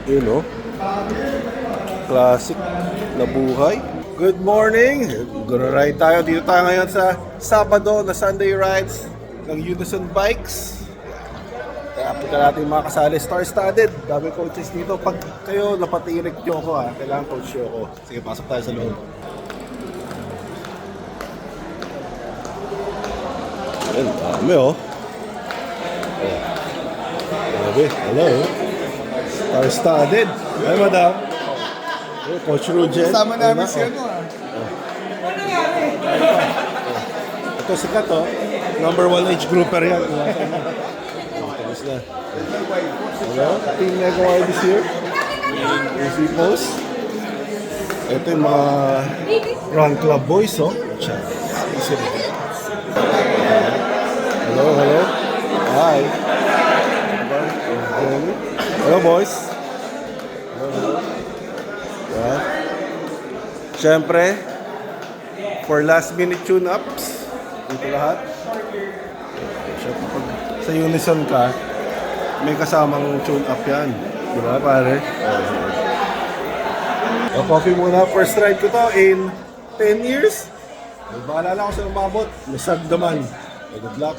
Yun o. Classic na buhay. Good morning! Gonna ride tayo. Dito tayo ngayon sa Sabado na Sunday rides ng Unison Bikes. Kaya punta natin yung mga kasali. Star-studded. Dami coaches dito. Pag kayo napatirik nyo ako ha. Kailangan coach nyo ako. Sige, pasok tayo sa loob. Ayun, dami oh. Grabe, hello. Star-studded. Ay, madam. Hey, Coach Rujen. Kasama namin si ano Ito sikat oh. Number 1 age grouper yan. Tapos na. Hello, Team Mega Wild is here. Easy Post. Ito yung mga Run Club boys oh. Easy. Hello, hello. Hi. Hello boys. Hello. Yeah. Siyempre, for last minute tune-ups, dito lahat. Siyempre, pag sa Unison ka, may kasamang tune-up yan. Di ba, pare? Coffee muna. First ride ko to in 10 years. Bahala lang ako sa umabot. Nasag naman. Good luck.